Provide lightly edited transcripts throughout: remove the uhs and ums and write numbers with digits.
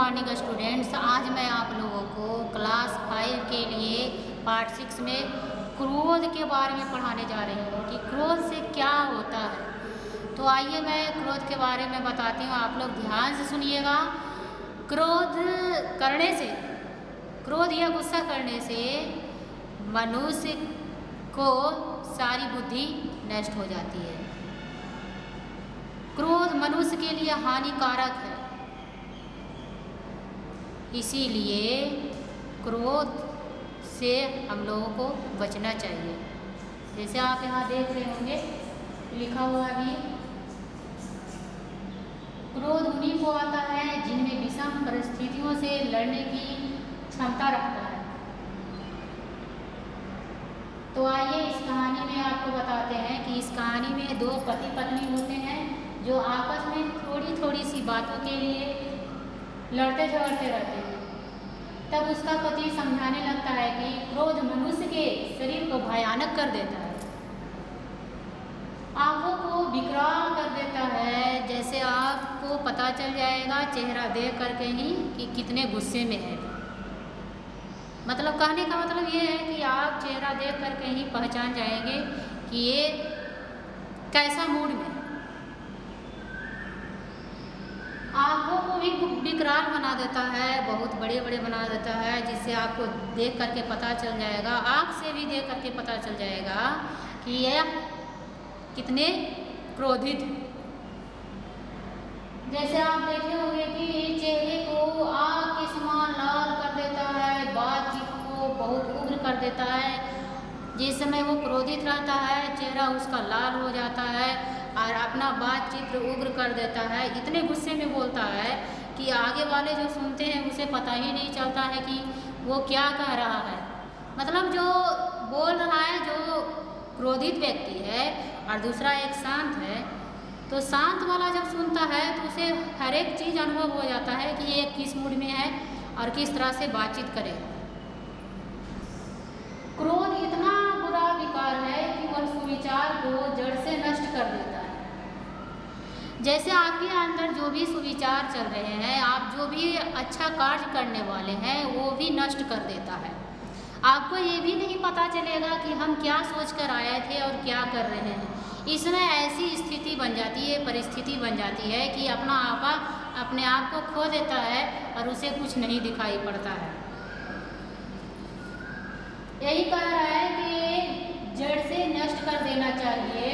Morning students. आज मैं आप लोगों को क्लास 5 के लिए पार्ट 6 में क्रोध के बारे में पढ़ाने जा रही हूँ कि क्रोध से क्या होता है। तो आइए मैं क्रोध के बारे में बताती हूँ, आप लोग ध्यान से सुनिएगा। क्रोध करने से, क्रोध या गुस्सा करने से मनुष्य को सारी बुद्धि नष्ट हो जाती है। क्रोध मनुष्य के लिए हानिकारक है, इसीलिए क्रोध से हम लोगों को बचना चाहिए। जैसे आप यहाँ देख रहे होंगे लिखा हुआ भी, क्रोध उन्हीं को आता है जिनमें विषम परिस्थितियों से लड़ने की क्षमता रखता है। तो आइए इस कहानी में आपको बताते हैं कि इस कहानी में दो पति पत्नी होते हैं जो आपस में थोड़ी थोड़ी सी बातों के लिए लड़ते झगड़ते रहते हैं। तब उसका पति समझाने लगता है कि क्रोध मनुष्य के शरीर को भयानक कर देता है, आंखों को विकराल कर देता है। जैसे आपको पता चल जाएगा चेहरा देख करके ही कि कितने गुस्से में है। मतलब कहने का मतलब ये है कि आप चेहरा देख करके ही पहचान जाएंगे कि ये कैसा मूड में। आँखों को भी विकराल बना देता है, बहुत बड़े बड़े बना देता है, जिससे आपको देख करके पता चल जाएगा, आँख से भी देख करके पता चल जाएगा कि यह कितने क्रोधित। जैसे आप देखे होंगे कि चेहरे को आग के समान लाल कर देता है, बातचीत को बहुत उग्र कर देता है। जिस समय वो क्रोधित रहता है चेहरा उसका लाल हो जाता है और अपना बातचीत उग्र कर देता है। इतने गुस्से में बोलता है कि आगे वाले जो सुनते हैं उसे पता ही नहीं चलता है कि वो क्या कह रहा है। मतलब जो बोल रहा है जो क्रोधित व्यक्ति है और दूसरा एक शांत है, तो शांत वाला जब सुनता है तो उसे हर एक चीज़ अनुभव हो जाता है कि ये किस मूड में है और किस तरह से बातचीत करे। क्रोध इतना बुरा विकार है कि वह सुविचार को जड़ से नष्ट कर देता है। जैसे आपके अंदर जो भी सुविचार चल रहे हैं, आप जो भी अच्छा कार्य करने वाले हैं वो भी नष्ट कर देता है। आपको ये भी नहीं पता चलेगा कि हम क्या सोच कर आए थे और क्या कर रहे हैं। इसमें ऐसी स्थिति बन जाती है, परिस्थिति बन जाती है कि अपने आप को खो देता है और उसे कुछ नहीं दिखाई पड़ता है। यही कह रहा है कि जड़ से नष्ट कर देना चाहिए।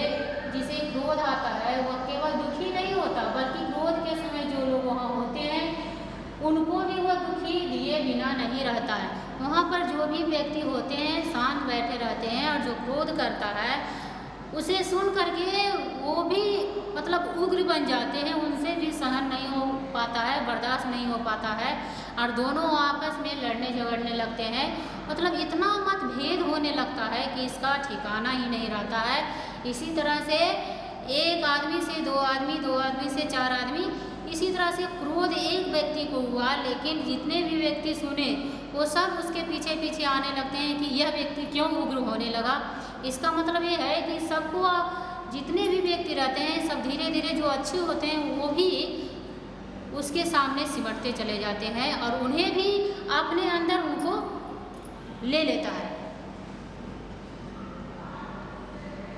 जिसे क्रोध आता है वह केवल दुखी नहीं होता, बल्कि क्रोध के समय जो लोग वहाँ होते हैं उनको भी वह दुखी दिए बिना नहीं रहता है। वहाँ पर जो भी व्यक्ति होते हैं शांत बैठे रहते हैं और जो क्रोध करता है उसे सुन करके वो भी मतलब उग्र बन जाते हैं, उनसे भी सहन नहीं हो पाता है, बर्दाश्त नहीं हो पाता है और दोनों आपस में लड़ने झगड़ने लगते हैं। मतलब इतना मतभेद होने लगता है कि इसका ठिकाना ही नहीं रहता है। इसी तरह से एक आदमी से दो आदमी, दो आदमी से चार आदमी, इसी तरह से क्रोध एक व्यक्ति को हुआ, लेकिन जितने भी व्यक्ति सुने वो सब उसके पीछे पीछे आने लगते हैं कि यह व्यक्ति क्यों उग्र होने लगा। इसका मतलब ये है कि सबको, जितने भी व्यक्ति रहते हैं सब धीरे धीरे जो अच्छे होते हैं वो भी उसके सामने सिमटते चले जाते हैं और उन्हें भी अपने अंदर उनको ले लेता है।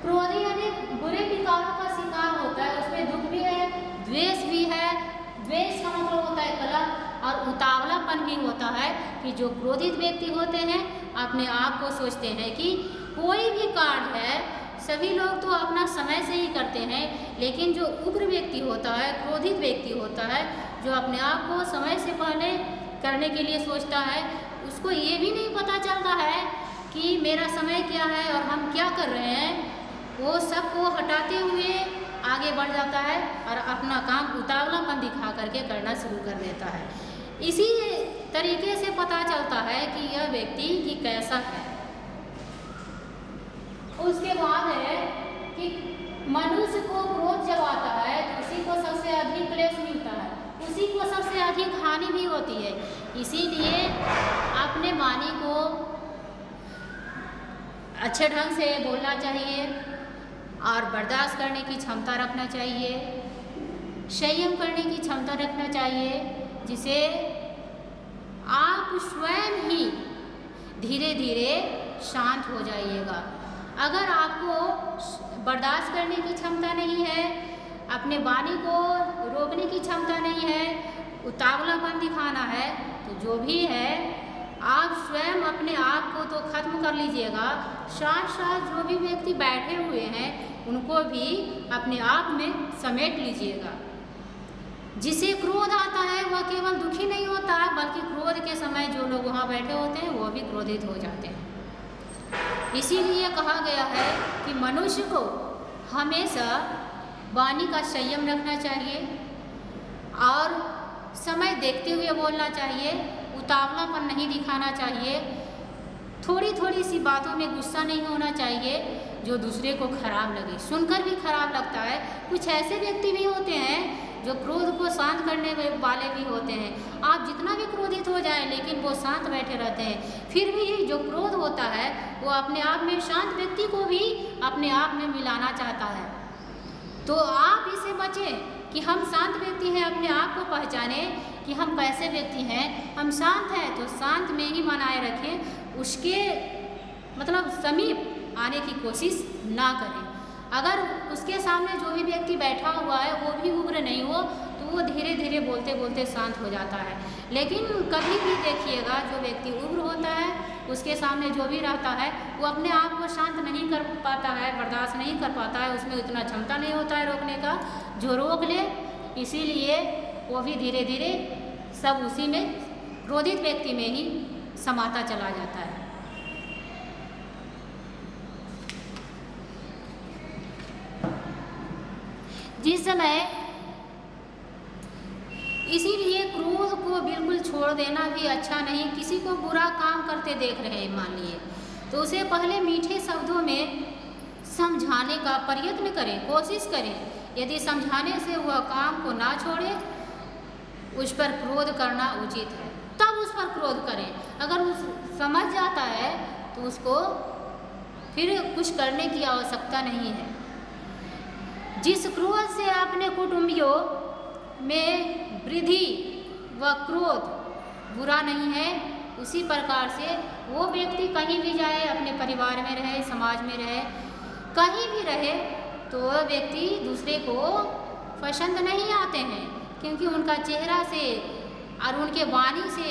क्रोधी यानी बुरे विकारों का शिकार होता है, उसमें दुख भी है, द्वेष भी है। द्वेष का मतलब होता है कलह और उतावलापन भी होता है कि जो क्रोधित व्यक्ति होते हैं अपने आप को सोचते हैं कि कोई भी कार्य है, सभी लोग तो अपना समय से ही करते हैं, लेकिन जो उग्र व्यक्ति होता है, क्रोधित व्यक्ति होता है, जो अपने आप को समय से पहले करने के लिए सोचता है, उसको ये भी नहीं पता चलता है कि मेरा समय क्या है और हम क्या कर रहे हैं। वो सबको हटाते हुए आगे बढ़ जाता है और अपना काम उतावलापन दिखा करके करना शुरू कर देता है। इसी तरीके से पता चलता है कि यह व्यक्ति कि कैसा है। उसके बाद है कि मनुष्य को क्रोध जब आता है तो उसी को सबसे अधिक क्लेश मिलता है, उसी को सबसे अधिक हानि भी होती है। इसीलिए अपने वाणी को अच्छे ढंग से बोलना चाहिए और बर्दाश्त करने की क्षमता रखना चाहिए, संयम करने की क्षमता रखना चाहिए, जिसे आप स्वयं ही धीरे धीरे शांत हो जाइएगा। अगर आपको बर्दाश्त करने की क्षमता नहीं है, अपने वाणी को रोकने की क्षमता नहीं है, उतावलापन दिखाना है, तो जो भी है आप स्वयं अपने आप को तो खत्म कर लीजिएगा। साथ साथ जो भी व्यक्ति बैठे हुए हैं उनको भी अपने आप में समेट लीजिएगा। जिसे क्रोध आता है वह केवल दुखी नहीं होता, बल्कि क्रोध के समय जो लोग वहाँ बैठे होते हैं वो भी क्रोधित हो जाते हैं। इसीलिए कहा गया है कि मनुष्य को हमेशा वाणी का संयम रखना चाहिए और समय देखते हुए बोलना चाहिए, उतावलापन नहीं दिखाना चाहिए, थोड़ी थोड़ी सी बातों में गुस्सा नहीं होना चाहिए जो दूसरे को खराब लगे। सुनकर भी खराब लगता है। कुछ ऐसे व्यक्ति भी होते हैं जो क्रोध को शांत करने वाले भी होते हैं। आप जितना भी क्रोधित हो जाएं लेकिन वो शांत बैठे रहते हैं। फिर भी जो क्रोध होता है वो अपने आप में शांत व्यक्ति को भी अपने आप में मिलाना चाहता है। तो आप इससे बचें कि हम शांत व्यक्ति हैं, अपने आप को पहचाने कि हम कैसे व्यक्ति हैं। हम शांत हैं तो शांत में ही बनाए रखें, उसके मतलब समीप आने की कोशिश ना करें। अगर उसके सामने जो भी व्यक्ति बैठा हुआ है वो भी उग्र नहीं हो तो वो धीरे धीरे बोलते बोलते शांत हो जाता है। लेकिन कभी भी देखिएगा जो व्यक्ति उग्र होता है उसके सामने जो भी रहता है वो अपने आप को शांत नहीं कर पाता है, बर्दाश्त नहीं कर पाता है, उसमें उतना क्षमता नहीं होता है रोकने का। जो रोक ले इसीलिए वो भी धीरे धीरे सब उसी में क्रोधित व्यक्ति में ही समाता चला जाता है। जिस समय इसीलिए क्रोध को बिल्कुल छोड़ देना भी अच्छा नहीं। किसी को बुरा काम करते देख रहे हैं मान लिए तो उसे पहले मीठे शब्दों में समझाने का प्रयत्न करें, कोशिश करें। यदि समझाने से वह काम को ना छोड़े उस पर क्रोध करना उचित है, तब उस पर क्रोध करें। अगर उस समझ जाता है तो उसको फिर कुछ करने की आवश्यकता नहीं है। जिस क्रोध से अपने कुटुंबियों में वृद्धि व क्रोध बुरा नहीं है, उसी प्रकार से वो व्यक्ति कहीं भी जाए, अपने परिवार में रहे, समाज में रहे, कहीं भी रहे, तो वह व्यक्ति दूसरे को पसंद नहीं आते हैं, क्योंकि उनका चेहरा से और उनके वाणी से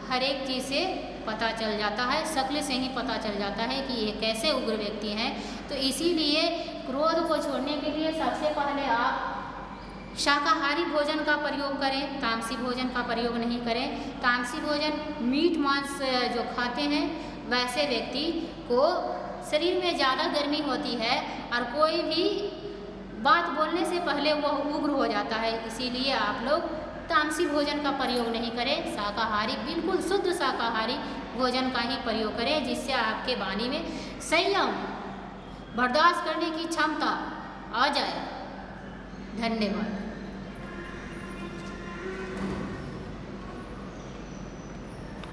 हर एक चीज़ से पता चल जाता है, शक्ल से ही पता चल जाता है कि ये कैसे उग्र व्यक्ति हैं। तो इसीलिए क्रोध को छोड़ने के लिए सबसे पहले आप शाकाहारी भोजन का प्रयोग करें, तामसी भोजन का प्रयोग नहीं करें। तामसी भोजन मीट मांस जो खाते हैं वैसे व्यक्ति को शरीर में ज़्यादा गर्मी होती है और कोई भी बात बोलने से पहले वह उग्र हो जाता है। इसीलिए आप लोग तामसी भोजन का प्रयोग नहीं करें, शाकाहारी बिल्कुल शुद्ध शाकाहारी भोजन का ही प्रयोग करें, जिससे आपके वाणी में संयम, बर्दाश्त करने की क्षमता आ जाए। धन्यवाद।